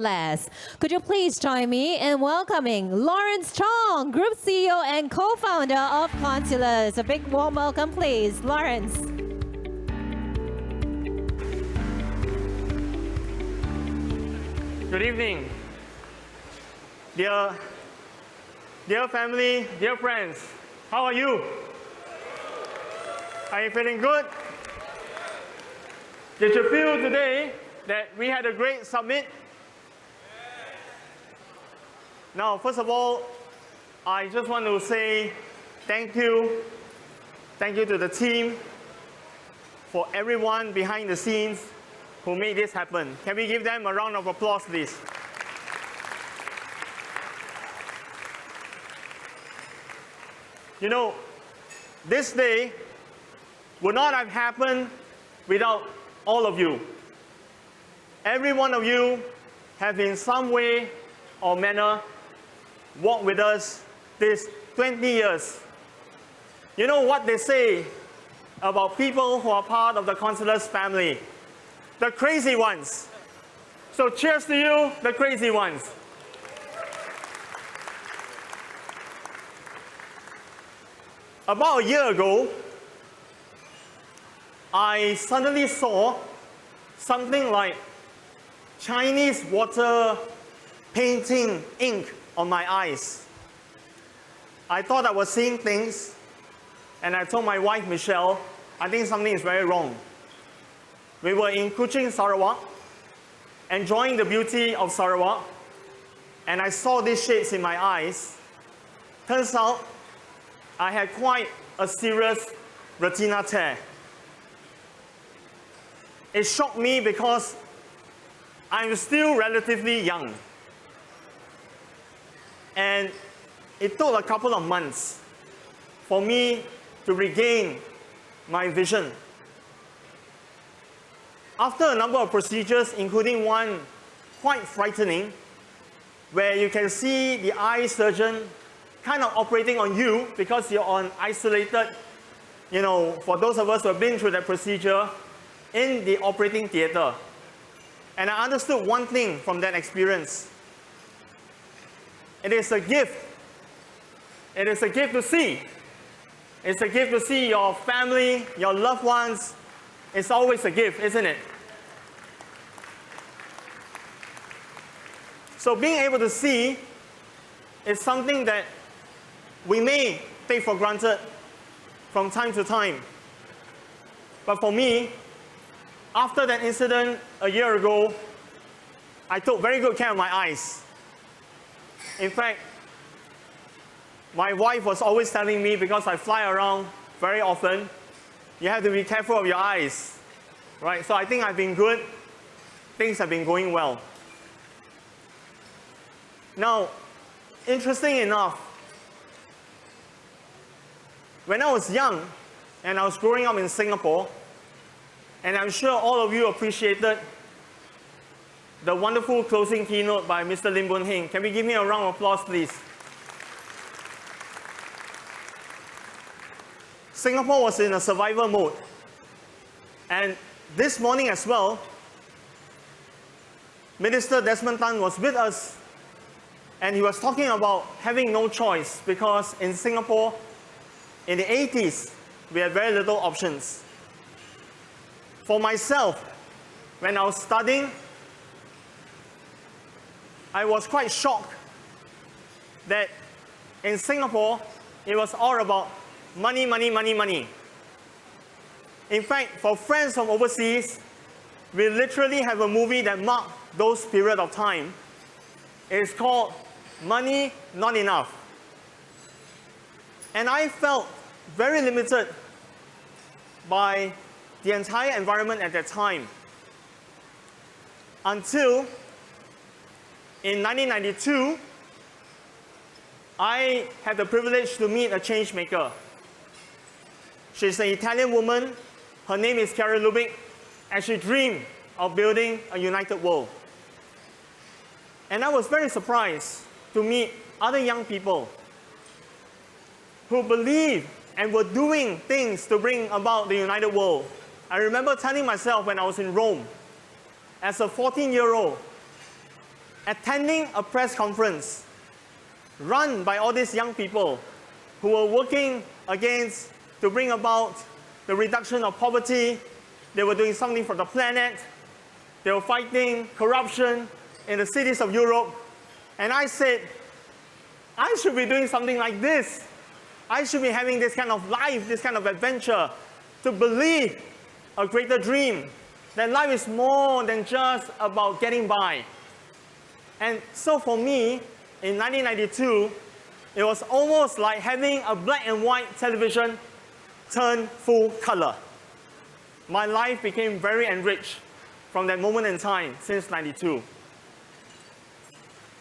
less. Could you please join me in welcoming Lawrence Chong, Group CEO and co-founder of Consulars. A big warm welcome, please, Lawrence. Good evening. Dear family, dear friends, how are you? Are you feeling good? Did you feel today that we had a great summit? Now, first of all, I just want to say thank you. Thank you to the team, for everyone behind the scenes who made this happen. Can we give them a round of applause, please? You know, this day would not have happened without all of you. Every one of you have in some way or manner walked with us these 20 years. You know what they say about people who are part of the Consulars family? The crazy ones. So cheers to you, the crazy ones. About a year ago, I suddenly saw something like Chinese water painting ink on my eyes. I thought I was seeing things, and I told my wife, Michelle, I think something is very wrong. We were in Kuching, Sarawak, enjoying the beauty of Sarawak, and I saw these shades in my eyes. Turns out, I had quite a serious retina tear. It shocked me because I'm still relatively young. And it took a couple of months for me to regain my vision. After a number of procedures, including one quite frightening, where you can see the eye surgeon kind of operating on you because you're on isolated, for those of us who have been through that procedure, in the operating theater. And I understood one thing from that experience. It is a gift. It is a gift to see. It's a gift to see your family, your loved ones. It's always a gift, isn't it? So being able to see is something that we may take for granted from time to time. But for me, after that incident a year ago, I took very good care of my eyes. In fact, my wife was always telling me, because I fly around very often, you have to be careful of your eyes, right? So I think I've been good. Things have been going well. Now, interesting enough, when I was young and I was growing up in Singapore, and I'm sure all of you appreciated the wonderful closing keynote by Mr. Lim Boon Heng. Can we give him a round of applause, please? Singapore was in a survival mode. And this morning as well, Minister Desmond Tan was with us, and he was talking about having no choice because in Singapore, in the 80s, we had very little options. For myself, when I was studying, I was quite shocked that in Singapore, it was all about money, money, money, money. In fact, for friends from overseas, we literally have a movie that marked those period of time. It's called Money Not Enough. And I felt very limited by the entire environment at that time. Until in 1992, I had the privilege to meet a change maker. She's an Italian woman. Her name is Chiara Lubick, and she dreamed of building a united world. And I was very surprised to meet other young people who believed and were doing things to bring about the united world. I remember telling myself when I was in Rome, as a 14-year-old, attending a press conference run by all these young people who were working to bring about the reduction of poverty. They were doing something for the planet. They were fighting corruption in the cities of Europe. And I said, I should be doing something like this. I should be having this kind of life, this kind of adventure, to believe a greater dream, that life is more than just about getting by. And so for me, in 1992, it was almost like having a black and white television turn full color. My life became very enriched from that moment in time since 92.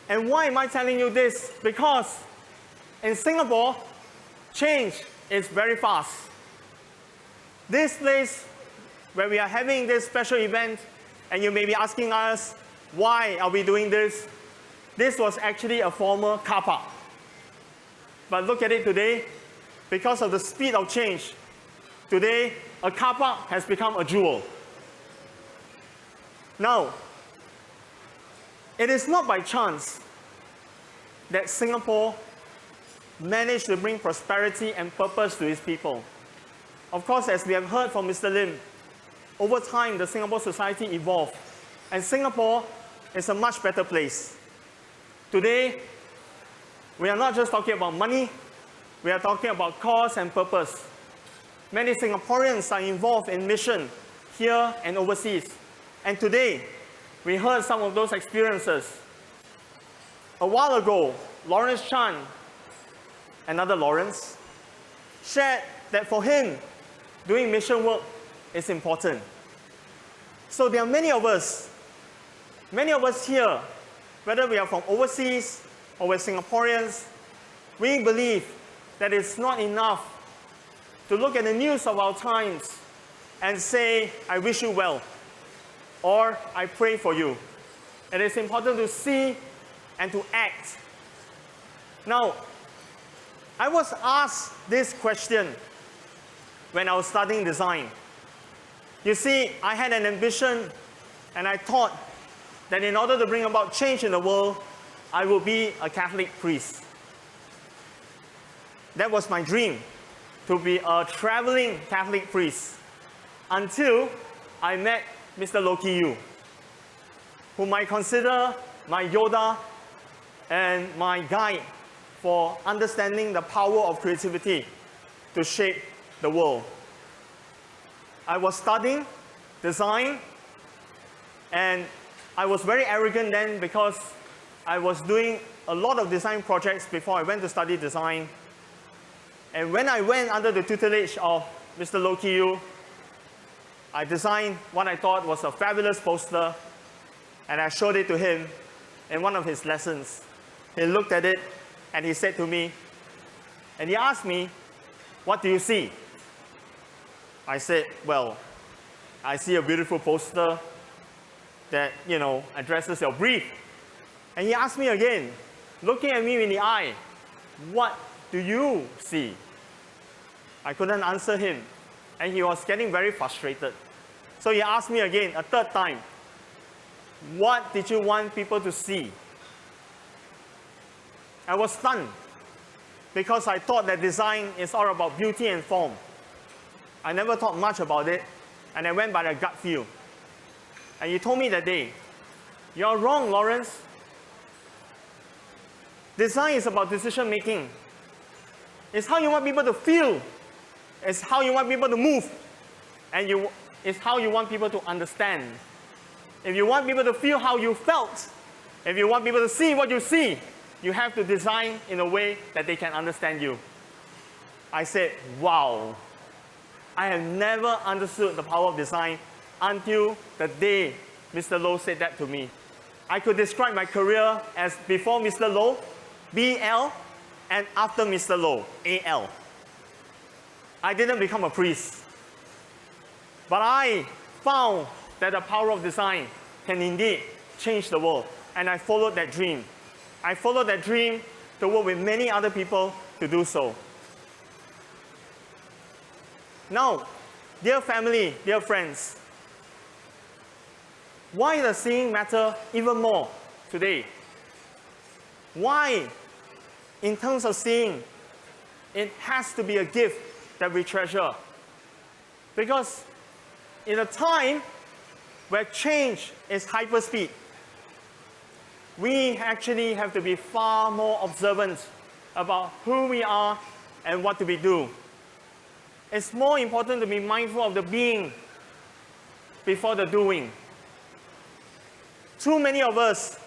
And why am I telling you this? Because in Singapore, change is very fast. This place where we are having this special event, and you may be asking us, why are we doing this? This was actually a former car park. But look at it today, because of the speed of change, today a car park has become a jewel. Now, it is not by chance that Singapore managed to bring prosperity and purpose to its people. Of course, as we have heard from Mr. Lim, over time the Singapore society evolved, and Singapore is a much better place. Today, we are not just talking about money, we are talking about cause and purpose. Many Singaporeans are involved in mission here and overseas. And today, we heard some of those experiences. A while ago, Lawrence Chan, another Lawrence, shared that for him, doing mission work is important. So there are many of us here, whether we are from overseas or we're Singaporeans, we believe that it's not enough to look at the news of our times and say, I wish you well, or I pray for you. It is important to see and to act. Now, I was asked this question when I was studying design. You see, I had an ambition, and I thought that in order to bring about change in the world, I would be a Catholic priest. That was my dream, to be a traveling Catholic priest, until I met Mr. Low Ki Yew, whom I consider my Yoda and my guide for understanding the power of creativity to shape the world. I was studying design, and I was very arrogant then because I was doing a lot of design projects before I went to study design. And when I went under the tutelage of Mr. Low Ki Yew, I designed what I thought was a fabulous poster, and I showed it to him in one of his lessons. He looked at it, and he said to me, and he asked me, what do you see? I said, well, I see a beautiful poster that, addresses your brief. And he asked me again, looking at me in the eye, what do you see? I couldn't answer him, and he was getting very frustrated. So he asked me again, a third time, what did you want people to see? I was stunned, because I thought that design is all about beauty and form. I never thought much about it, and I went by the gut feel. And he told me that day, you're wrong, Lawrence. Design is about decision making. It's how you want people to feel. It's how you want people to move. And it's how you want people to understand. If you want people to feel how you felt, if you want people to see what you see, you have to design in a way that they can understand you. I said, wow. I have never understood the power of design until the day Mr. Low said that to me. I could describe my career as before Mr. Low, BL, and after Mr. Low, AL. I didn't become a priest, but I found that the power of design can indeed change the world, and I followed that dream. I followed that dream to work with many other people to do so. Now, dear family, dear friends, why does seeing matter even more today Why? In terms of seeing, it has to be a gift that we treasure. Because in a time where change is hyperspeed, we actually have to be far more observant about who we are and what do we do. It's more important to be mindful of the being before the doing. Too many of us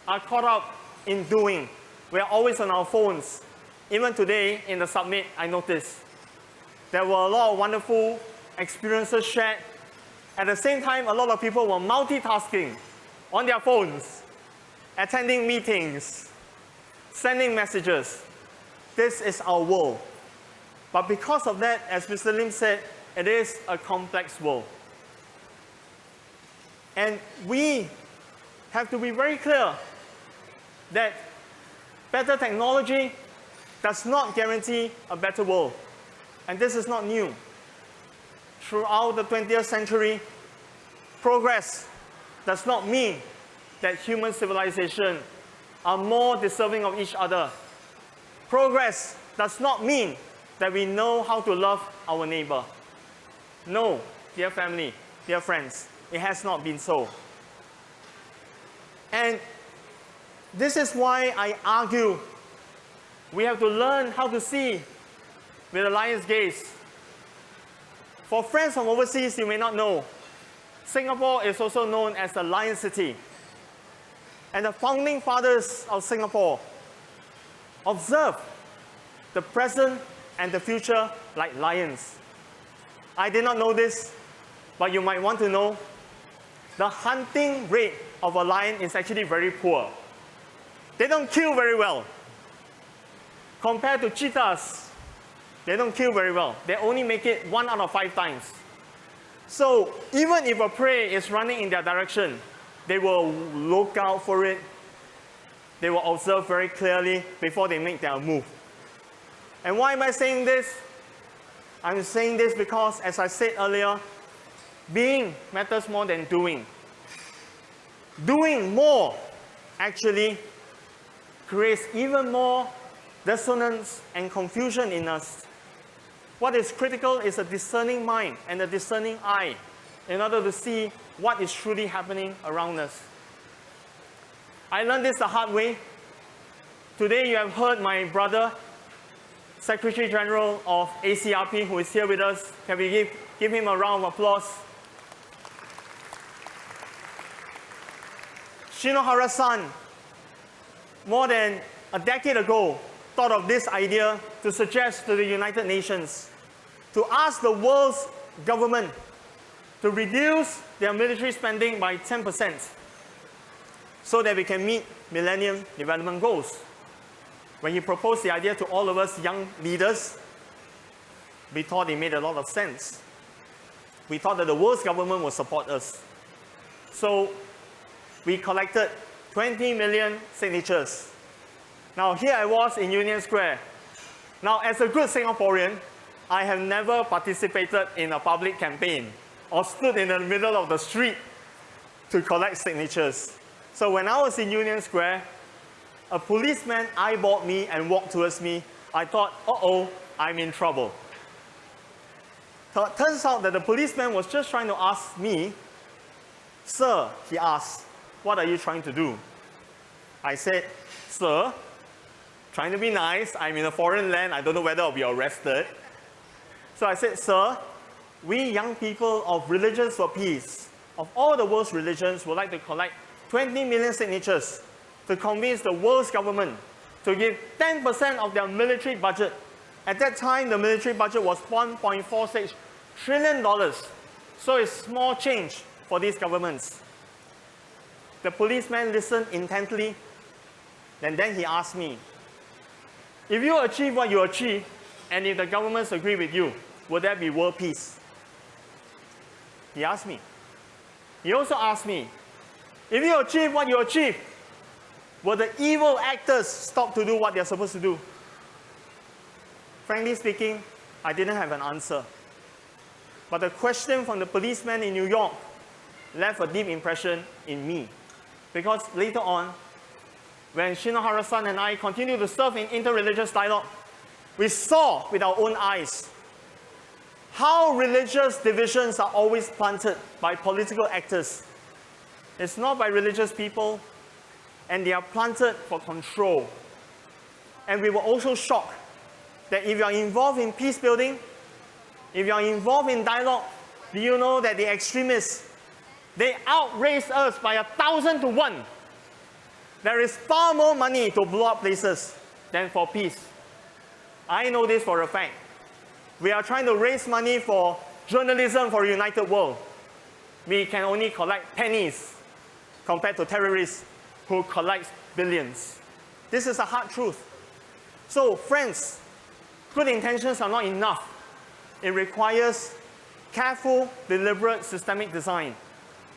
are caught up in doing. We are always on our phones. Even today in the summit, I noticed there were a lot of wonderful experiences shared. At the same time, a lot of people were multitasking on their phones, attending meetings, sending messages. This is our world. But because of that, as Mr. Lim said, it is a complex world. And we have to be very clear that better technology does not guarantee a better world. And this is not new. Throughout the 20th century, progress does not mean that human civilization are more deserving of each other. Progress does not mean that we know how to love our neighbor. No, dear family, dear friends, it has not been so. And this is why I argue we have to learn how to see with a lion's gaze. For friends from overseas, you may not know, Singapore is also known as the Lion City. And the founding fathers of Singapore observed the present and the future like lions. I did not know this, but you might want to know. The hunting rate of a lion is actually very poor. They don't kill very well. Compared to cheetahs, they don't kill very well. They only make it 1 out of 5 times. So even if a prey is running in their direction, they will look out for it. They will observe very clearly before they make their move. And why am I saying this? I'm saying this because, as I said earlier, being matters more than doing. Doing more actually creates even more dissonance and confusion in us. What is critical is a discerning mind and a discerning eye in order to see what is truly happening around us. I learned this the hard way. Today you have heard my brother, Secretary General of ACRP, who is here with us. Can we give him a round of applause? Shinohara-san, more than a decade ago, thought of this idea to suggest to the United Nations to ask the world's government to reduce their military spending by 10% so that we can meet Millennium Development Goals. When he proposed the idea to all of us young leaders, we thought it made a lot of sense. We thought that the world's government would support us. So we collected 20 million signatures. Now here I was in Union Square. Now as a good Singaporean, I have never participated in a public campaign or stood in the middle of the street to collect signatures. So when I was in Union Square, a policeman eyeballed me and walked towards me. I thought, uh-oh, I'm in trouble. So it turns out that the policeman was just trying to ask me, "Sir," he asked, "what are you trying to do?" I said, "Sir, trying to be nice, I'm in a foreign land, I don't know whether I'll be arrested." So I said, "Sir, we young people of Religions for Peace, of all the world's religions, would like to collect 20 million signatures to convince the world's government to give 10% of their military budget." At that time, the military budget was $1.46 trillion. So it's small change for these governments. The policeman listened intently, and then he asked me, "If you achieve what you achieve, and if the governments agree with you, will there be world peace?" He asked me. He also asked me, "If you achieve what you achieve, will the evil actors stop to do what they're supposed to do?" Frankly speaking, I didn't have an answer. But the question from the policeman in New York left a deep impression in me. Because later on, when Shinohara-san and I continued to serve in interreligious dialogue, we saw with our own eyes how religious divisions are always planted by political actors. It's not by religious people, and they are planted for control. And we were also shocked that if you are involved in peace building, if you are involved in dialogue, do you know that the extremists, they outrace us by 1,000 to 1. There is far more money to blow up places than for peace. I know this for a fact. We are trying to raise money for journalism for a united world. We can only collect pennies compared to terrorists who collect billions. This is a hard truth. So, friends, good intentions are not enough. It requires careful, deliberate, systemic design,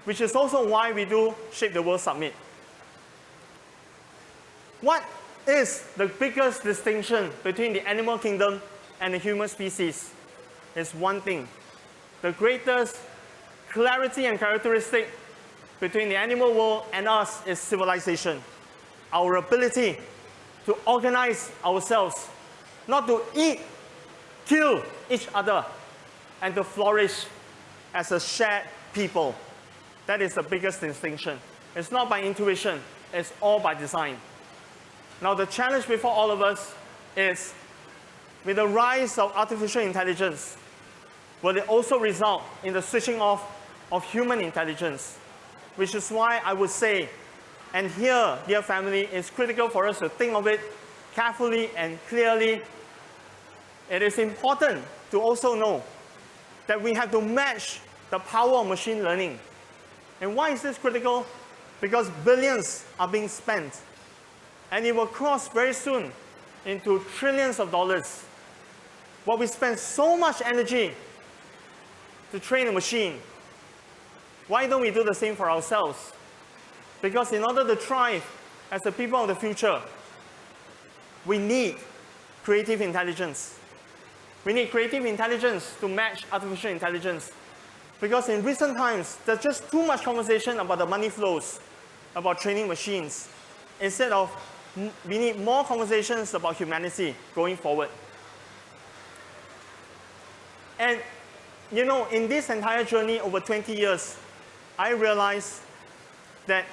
which is also why we do Shape the World Summit. What is the biggest distinction between the animal kingdom and the human species? Is one thing. The greatest clarity and characteristic between the animal world and us is civilization. Our ability to organize ourselves, not to eat, kill each other, and to flourish as a shared people. That is the biggest distinction. It's not by intuition, it's all by design. Now the challenge before all of us is, with the rise of artificial intelligence, will it also result in the switching off of human intelligence? Which is why I would say, and here, dear family, it's critical for us to think of it carefully and clearly. It is important to also know that we have to match the power of machine learning. And why is this critical? Because billions are being spent, and it will cross very soon into trillions of dollars. But we spend so much energy to train a machine. Why don't we do the same for ourselves? Because in order to thrive as the people of the future, we need creative intelligence. We need creative intelligence to match artificial intelligence. Because in recent times, there's just too much conversation about the money flows, about training machines. Instead of, we need more conversations about humanity going forward. And, you know, in this entire journey over 20 years, I realized that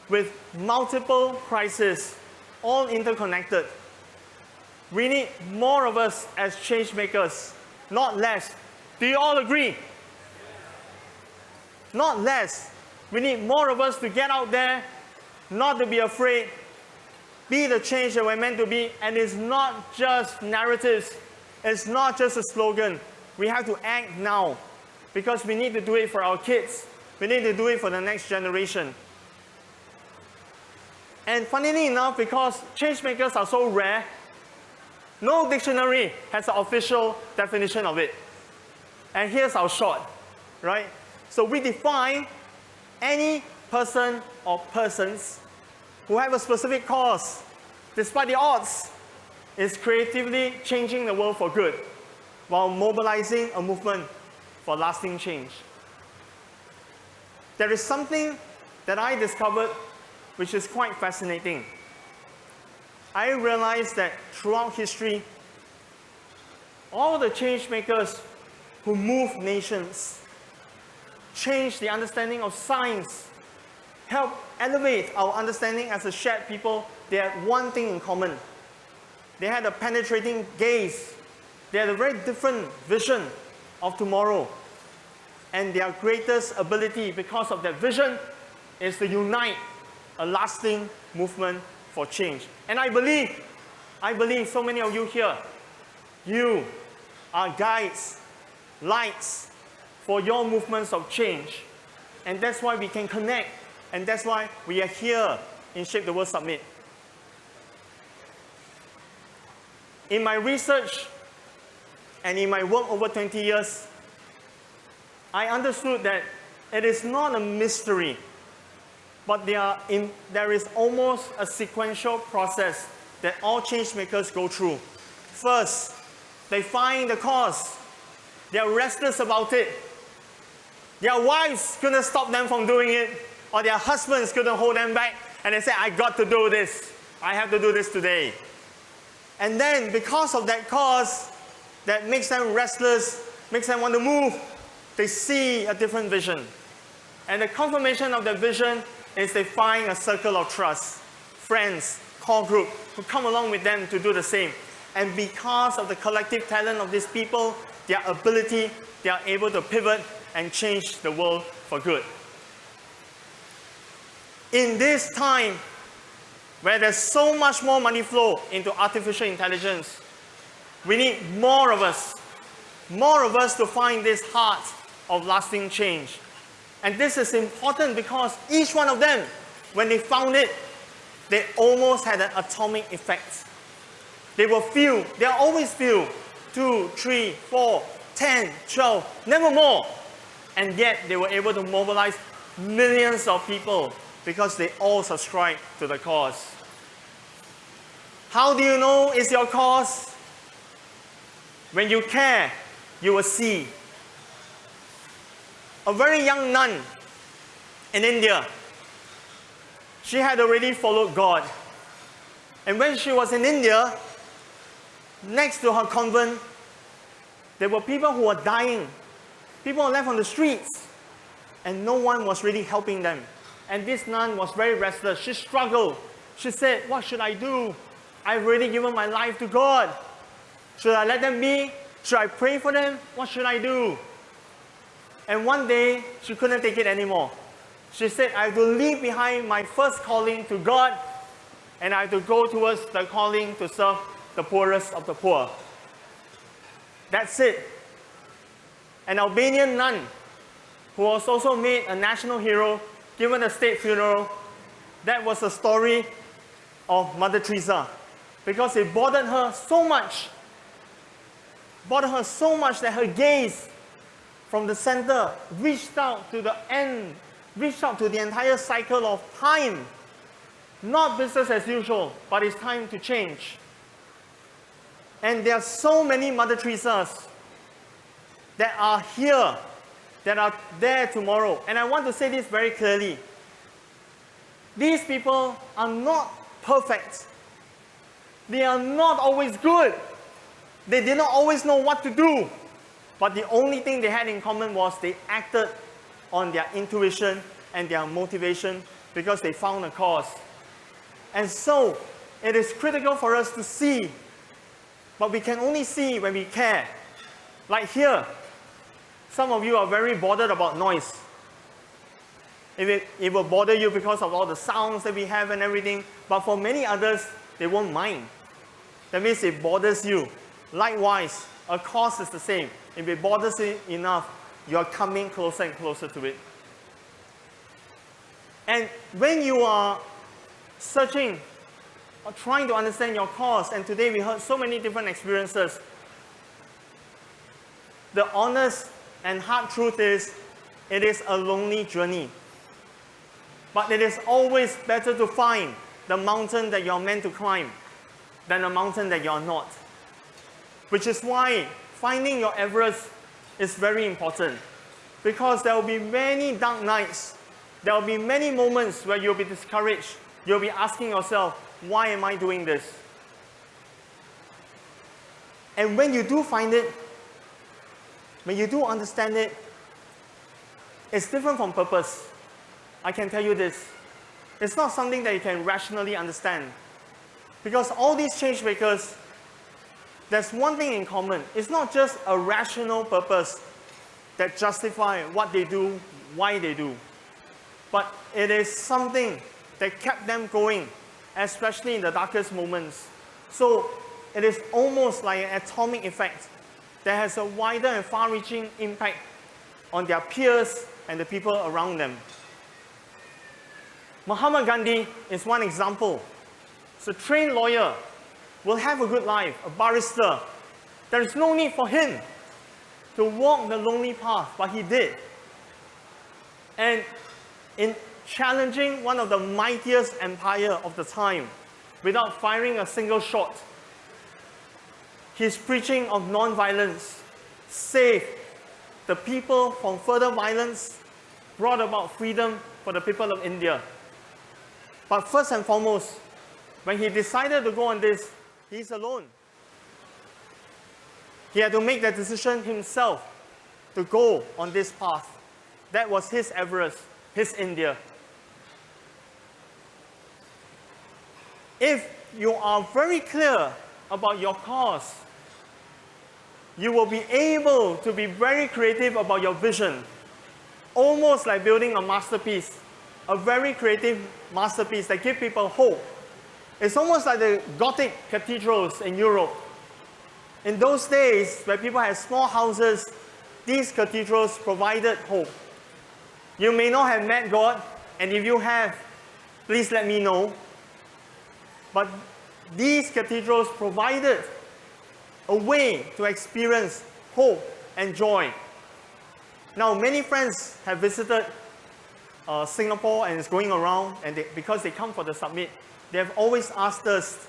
with multiple crises, all interconnected, we need more of us as change makers, not less. Do you all agree? Not less. We need more of us to get out there, not to be afraid, be the change that we're meant to be. And it's not just narratives. It's not just a slogan. We have to act now, because we need to do it for our kids. We need to do it for the next generation. And funnily enough, because change makers are so rare, no dictionary has an official definition of it. And here's our short, right? So we define any person or persons who have a specific cause, despite the odds, is creatively changing the world for good, while mobilizing a movement for lasting change. There is something that I discovered which is quite fascinating. I realized that throughout history, all the change makers who move nations, change the understanding of science, help elevate our understanding as a shared people, they had one thing in common. They had a penetrating gaze. They had a very different vision of tomorrow. And their greatest ability, because of that vision, is to unite a lasting movement for change. And I believe so many of you here, you are guides, lights for your movements of change. And that's why we can connect. And that's why we are here in Shape the World Summit. In my research and in my work over 20 years, I understood that it is not a mystery, but there is almost a sequential process that all change makers go through. First, they find the cause. They are restless about it. Their wives couldn't stop them from doing it, or their husbands couldn't hold them back. And they say, I got to do this. I have to do this today. And then because of that cause that makes them restless, makes them want to move, they see a different vision. And the confirmation of that vision is they find a circle of trust, friends, core group, who come along with them to do the same. And because of the collective talent of these people, their ability, they are able to pivot and change the world for good. In this time, where there's so much more money flow into artificial intelligence, we need more of us to find this heart of lasting change. And this is important because each one of them, when they found it, they almost had an atomic effect. They will feel, they'll always feel 2, 3, 4, 10, 12, never more. And yet they were able to mobilize millions of people because they all subscribe to the cause. How do you know it's your cause? When you care, you will see. A very young nun in India, she had already followed God. And when she was in India, next to her convent, there were people who were dying. People were left on the streets, and no one was really helping them. And this nun was very restless. She struggled. She said, what should I do? I've already given my life to God. Should I let them be? Should I pray for them? What should I do? And one day, she couldn't take it anymore. She said, I have to leave behind my first calling to God, and I have to go towards the calling to serve the poorest of the poor. That's it. An Albanian nun who was also made a national hero, given a state funeral. That was the story of Mother Teresa, because it bothered her so much that her gaze from the center reached out to the end, reached out to the entire cycle of time. Not business as usual, but it's time to change. And there are so many Mother Teresas that are here, that are there tomorrow. And I want to say this very clearly. These people are not perfect. They are not always good. They did not always know what to do. But the only thing they had in common was they acted on their intuition and their motivation because they found a cause. And so, it is critical for us to see, but we can only see when we care. Like here, some of you are very bothered about noise. It will bother you because of all the sounds that we have and everything, but for many others, they won't mind. That means it bothers you. Likewise, a cause is the same. If it bothers you enough, you are coming closer and closer to it. And when you are searching or trying to understand your cause, and today we heard so many different experiences, the honest and hard truth is, it is a lonely journey. But it is always better to find the mountain that you're meant to climb than a mountain that you're not. Which is why finding your Everest is very important. Because there will be many dark nights. There will be many moments where you'll be discouraged. You'll be asking yourself, why am I doing this? And when you do find it, when you do understand it, it's different from purpose. I can tell you this. It's not something that you can rationally understand. Because all these change makers, there's one thing in common. It's not just a rational purpose that justify what they do, why they do. But it is something that kept them going, especially in the darkest moments. So it is almost like an atomic effect that has a wider and far-reaching impact on their peers and the people around them. Mahatma Gandhi is one example. So a trained lawyer will have a good life, a barrister. There is no need for him to walk the lonely path, but he did. And in challenging one of the mightiest empires of the time, without firing a single shot, his preaching of non-violence saved the people from further violence, brought about freedom for the people of India. But first and foremost, when he decided to go on this, he's alone. He had to make that decision himself to go on this path. That was his Everest, his India. If you are very clear about your cause, you will be able to be very creative about your vision. Almost like building a masterpiece, a very creative masterpiece that gives people hope. It's almost like the Gothic cathedrals in Europe. In those days, where people had small houses, these cathedrals provided hope. You may not have met God, and if you have, please let me know. But these cathedrals provided a way to experience hope and joy. Now, many friends have visited Singapore and is going around, and because they come for the summit, they have always asked us,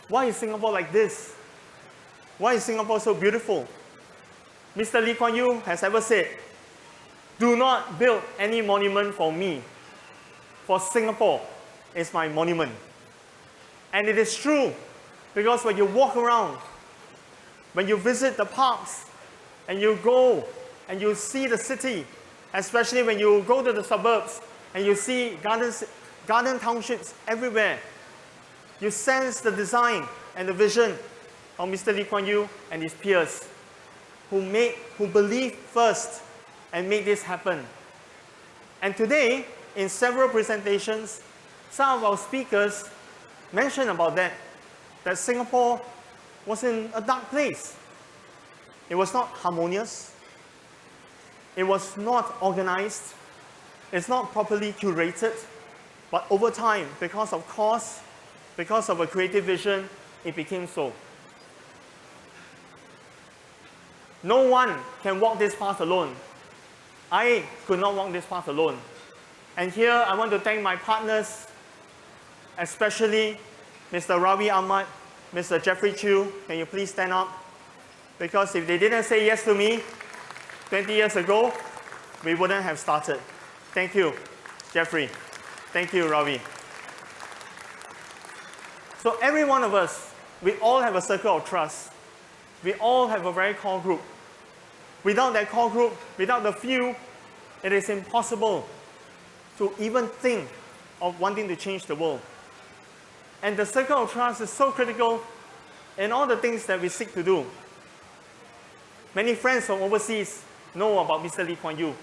why is Singapore like this? Why is Singapore so beautiful? Mr. Lee Kuan Yew has ever said, do not build any monument for me, for Singapore is my monument. And it is true, because when you walk around, when you visit the parks, and you go and you see the city, especially when you go to the suburbs and you see garden townships everywhere, you sense the design and the vision of Mr. Lee Kuan Yew and his peers who believed first and made this happen. And today, in several presentations, some of our speakers mentioned about that Singapore was in a dark place. It was not harmonious. It was not organized. It's not properly curated. But over time, because of cost, because of a creative vision, it became so. No one can walk this path alone. I could not walk this path alone. And here I want to thank my partners, especially Mr. Ravi Ahmad, Mr. Jeffrey Chew. Can you please stand up? Because if they didn't say yes to me 20 years ago, we wouldn't have started. Thank you, Jeffrey. Thank you, Ravi. So every one of us, we all have a circle of trust. We all have a very core group. Without that core group, without the few, it is impossible to even think of wanting to change the world. And the circle of trust is so critical in all the things that we seek to do. Many friends from overseas know about Mr. Lee Kuan Yew.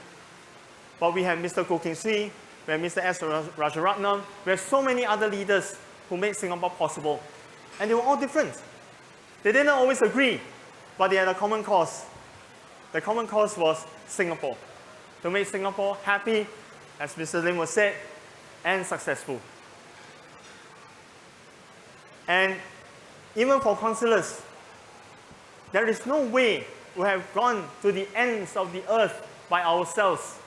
But we have Mr. Goh Keng Swee, we have Mr. S. Rajaratnam, we have so many other leaders who made Singapore possible. And they were all different. They didn't always agree, but they had a common cause. The common cause was Singapore. To make Singapore happy, as Mr. Lim was said, and successful. And even for councillors, there is no way we have gone to the ends of the earth by ourselves.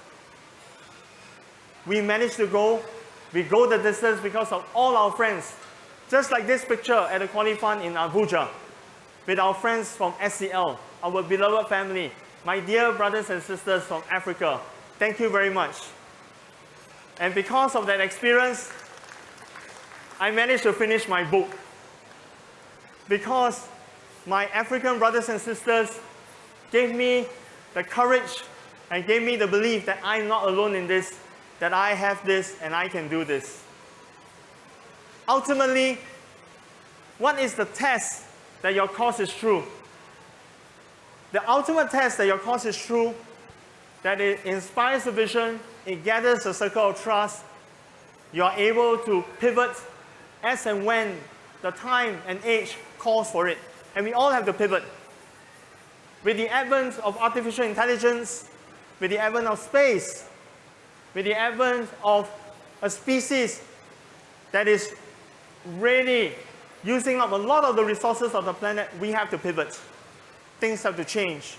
We managed to go. We go the distance because of all our friends. Just like this picture at the Kuali Fund in Abuja, with our friends from SCL, our beloved family, my dear brothers and sisters from Africa. Thank you very much. And because of that experience, I managed to finish my book. Because my African brothers and sisters gave me the courage and gave me the belief that I'm not alone in this, that I have this and I can do this. Ultimately, what is the test that your cause is true? The ultimate test that your cause is true, that it inspires a vision, it gathers a circle of trust, you are able to pivot as and when the time and age calls for it. And we all have to pivot. With the advent of artificial intelligence, with the advent of space, with the advent of a species that is really using up a lot of the resources of the planet, we have to pivot. Things have to change.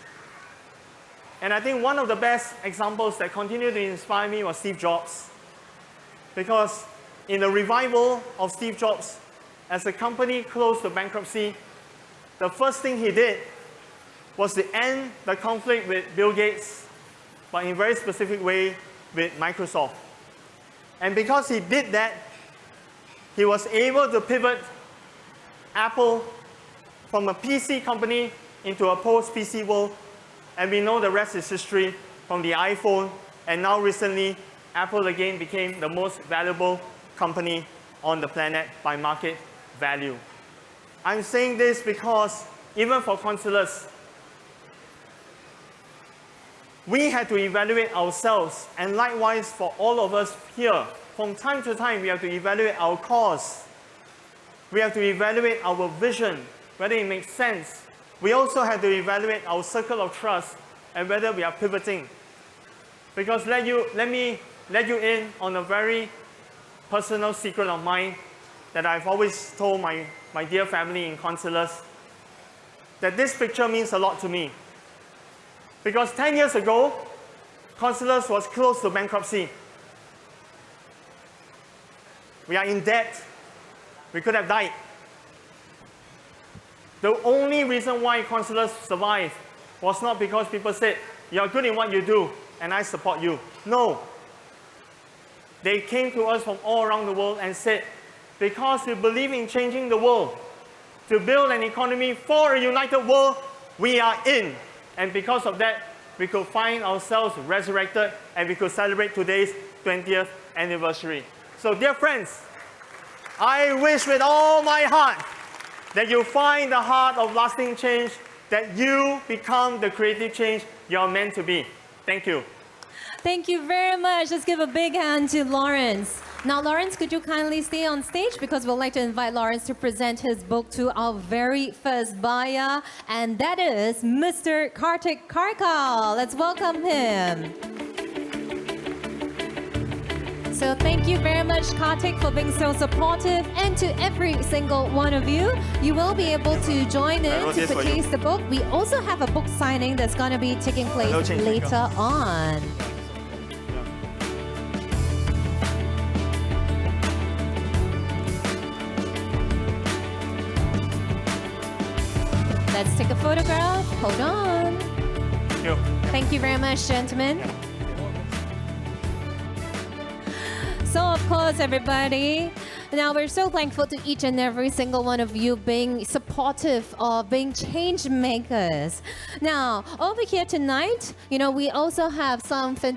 And I think one of the best examples that continued to inspire me was Steve Jobs. Because in the revival of Steve Jobs, as the company closed to bankruptcy, the first thing he did was to end the conflict with Bill Gates, but in a very specific way with Microsoft. And because he did that, he was able to pivot Apple from a PC company into a post-PC world, and we know the rest is history from the iPhone, and now recently, Apple again became the most valuable company on the planet by market value. I'm saying this because even for Consulus, we had to evaluate ourselves, and likewise for all of us here, from time to time, we have to evaluate our cause. We have to evaluate our vision, whether it makes sense. We also have to evaluate our circle of trust and whether we are pivoting. Because let me let you in on a very personal secret of mine that I've always told my dear family in Consulus, that this picture means a lot to me. Because 10 years ago, Consulus was close to bankruptcy. We are in debt. We could have died. The only reason why Consulus survived was not because people said, you're good in what you do, and I support you. No. They came to us from all around the world and said, because we believe in changing the world, to build an economy for a united world, we are in. And because of that, we could find ourselves resurrected, and we could celebrate today's 20th anniversary. So dear friends, I wish with all my heart that you find the heart of lasting change, that you become the creative change you're meant to be. Thank you. Thank you very much. Let's give a big hand to Lawrence. Now, Lawrence, could you kindly stay on stage, because we'd like to invite Lawrence to present his book to our very first buyer, and that is Mr. Kartik Karkal. Let's welcome him. So thank you very much, Kartik, for being so supportive, and to every single one of you. You will be able to join in to purchase the book. We also have a book signing that's going to be taking place later on. Let's take a photograph. Hold on. Thank you. Thank you very much, gentlemen. So, of course, everybody, now we're so thankful to each and every single one of you being supportive of being change makers. Now, over here tonight, we also have some fantastic